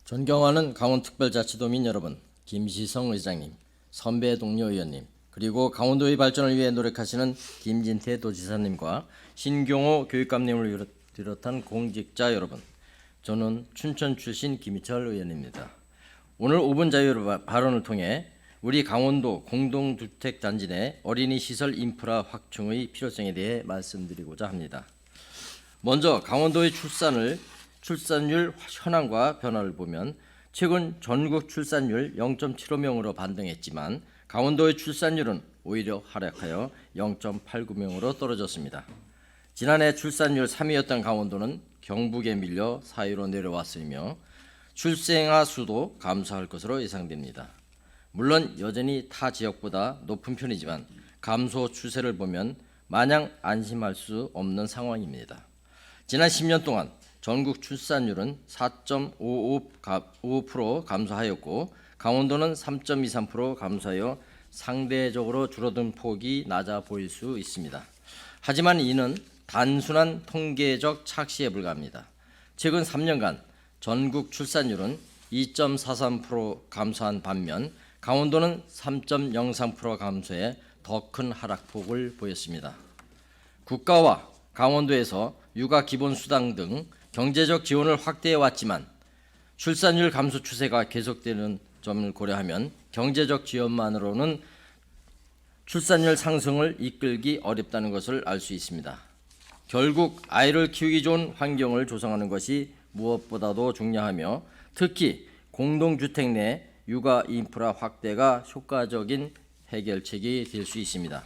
존경하는 강원특별자치도민 여러분, 김시성 의장님, 선배 동료 의원님, 그리고 강원도의 발전을 위해 노력하시는 김진태 도지사님과 신경호 교육감님을 비롯한 공직자 여러분, 저는 춘천 출신 김희철 의원입니다. 오늘 5분 자유 발언을 통해 우리 강원도 공동주택단지 내 어린이 시설 인프라 확충의 필요성에 대해 말씀드리고자 합니다. 먼저 강원도의 출산율 현황과 변화를 보면 최근 전국 출산율 0.75명으로 반등했지만 강원도의 출산율은 오히려 하락하여 0.89명으로 떨어졌습니다. 지난해 출산율 3위였던 강원도는 경북에 밀려 4위로 내려왔으며 출생아 수도 감소할 것으로 예상됩니다. 물론 여전히 타 지역보다 높은 편이지만 감소 추세를 보면 마냥 안심할 수 없는 상황입니다. 지난 10년 동안 전국 출산율은 4.55% 감소하였고 강원도는 3.23% 감소하여 상대적으로 줄어든 폭이 낮아 보일 수 있습니다. 하지만 이는 단순한 통계적 착시에 불과합니다. 최근 3년간 전국 출산율은 2.43% 감소한 반면 강원도는 3.03% 감소해 더 큰 하락폭을 보였습니다. 국가와 강원도에서 육아 기본수당 등 경제적 지원을 확대해 왔지만 출산율 감소 추세가 계속되는 점을 고려하면 경제적 지원만으로는 출산율 상승을 이끌기 어렵다는 것을 알 수 있습니다. 결국 아이를 키우기 좋은 환경을 조성하는 것이 무엇보다도 중요하며 특히 공동주택 내 육아 인프라 확대가 효과적인 해결책이 될 수 있습니다.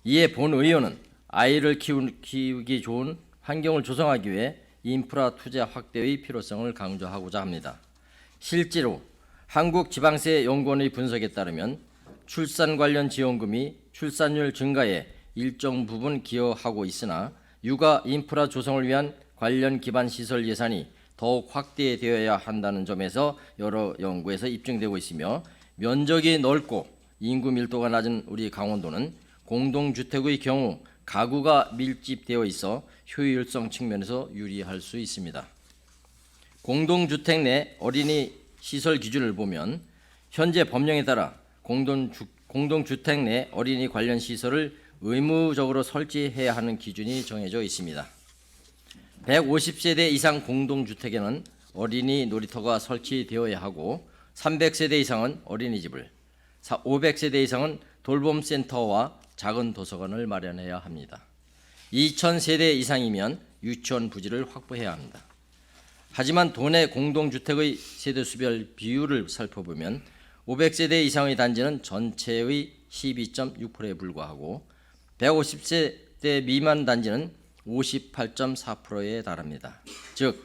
이에 본 의원은 아이를 키우기 좋은 환경을 조성하기 위해 인프라 투자 확대의 필요성을 강조하고자 합니다. 실제로 한국지방세연구원의 분석에 따르면 출산 관련 지원금이 출산율 증가에 일정 부분 기여하고 있으나 육아 인프라 조성을 위한 관련 기반 시설 예산이 더욱 확대되어야 한다는 점에서 여러 연구에서 입증되고 있으며 면적이 넓고 인구 밀도가 낮은 우리 강원도는 공동주택의 경우 가구가 밀집되어 있어 효율성 측면에서 유리할 수 있습니다. 공동주택 내 어린이 시설 기준을 보면 현재 법령에 따라 공동주택 내 어린이 관련 시설을 의무적으로 설치해야 하는 기준이 정해져 있습니다. 150세대 이상 공동주택에는 어린이 놀이터가 설치되어야 하고 300세대 이상은 어린이집을, 500세대 이상은 돌봄센터와 작은 도서관을 마련해야 합니다. 2000세대 이상이면 유치원 부지를 확보해야 합니다. 하지만 도내 공동주택의 세대수별 비율을 살펴보면 500세대 이상의 단지는 전체의 12.6%에 불과하고 150세대 미만 단지는 58.4%에 달합니다. 즉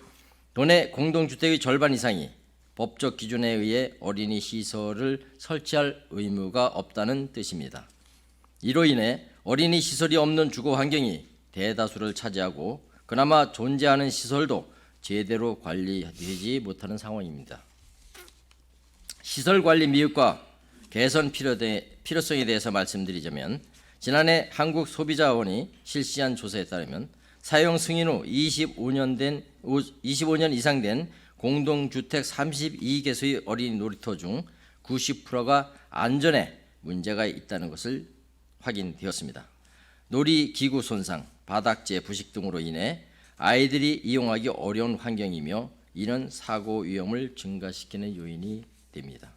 도내 공동주택의 절반 이상이 법적 기준에 의해 어린이 시설을 설치할 의무가 없다는 뜻입니다. 이로 인해 어린이 시설이 없는 주거 환경이 대다수를 차지하고 그나마 존재하는 시설도 제대로 관리되지 못하는 상황입니다. 시설 관리 미흡과 개선 필요성에 대해서 말씀드리자면 지난해 한국소비자원이 실시한 조사에 따르면 사용 승인 후 25년 이상 된 공동주택 32개소의 어린이 놀이터 중 90%가 안전에 문제가 있다는 것을 확인되었습니다. 놀이기구 손상, 바닥재 부식 등으로 인해 아이들이 이용하기 어려운 환경이며 이는 사고 위험을 증가시키는 요인이 됩니다.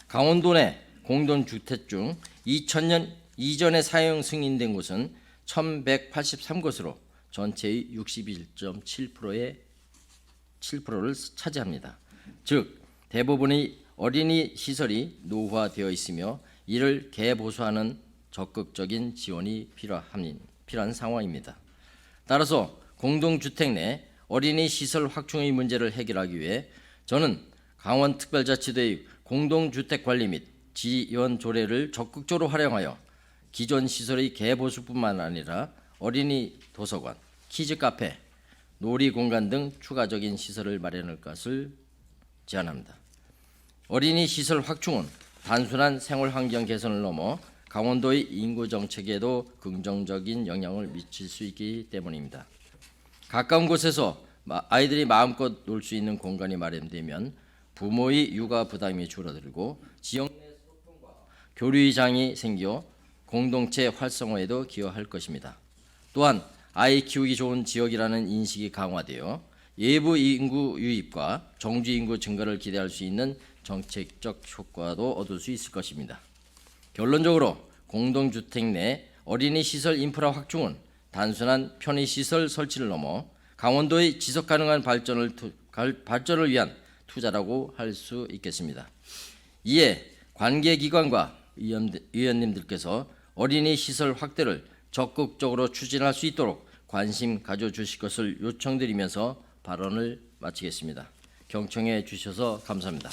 강원도 내 공동주택 중 2000년 이전에 사용 승인된 곳은 1183곳으로 전체의 61.7%를 차지합니다. 즉 대부분의 어린이 시설이 노후화되어 있으며 이를 개보수하는 적극적인 지원이 필요한 상황입니다. 따라서 공동주택 내 어린이 시설 확충의 문제를 해결하기 위해 저는 강원특별자치도의 공동주택 관리 및 지원 조례를 적극적으로 활용하여 기존 시설의 개보수뿐만 아니라 어린이 도서관, 키즈카페, 놀이공간 등 추가적인 시설을 마련할 것을 제안합니다. 어린이 시설 확충은 단순한 생활환경 개선을 넘어 강원도의 인구 정책에도 긍정적인 영향을 미칠 수 있기 때문입니다. 가까운 곳에서 아이들이 마음껏 놀 수 있는 공간이 마련되면 부모의 육아 부담이 줄어들고 지역 내 소통과 교류장이 생겨 공동체 활성화에도 기여할 것입니다. 또한 아이 키우기 좋은 지역이라는 인식이 강화되어 외부 인구 유입과 정주 인구 증가를 기대할 수 있는 정책적 효과도 얻을 수 있을 것입니다. 결론적으로 공동주택 내 어린이 시설 인프라 확충은 단순한 편의시설 설치를 넘어 강원도의 지속가능한 발전을 위한 투자라고 할 수 있겠습니다. 이에 관계기관과 의원님들께서 어린이 시설 확대를 적극적으로 추진할 수 있도록 관심 가져주실 것을 요청드리면서 발언을 마치겠습니다. 경청해 주셔서 감사합니다.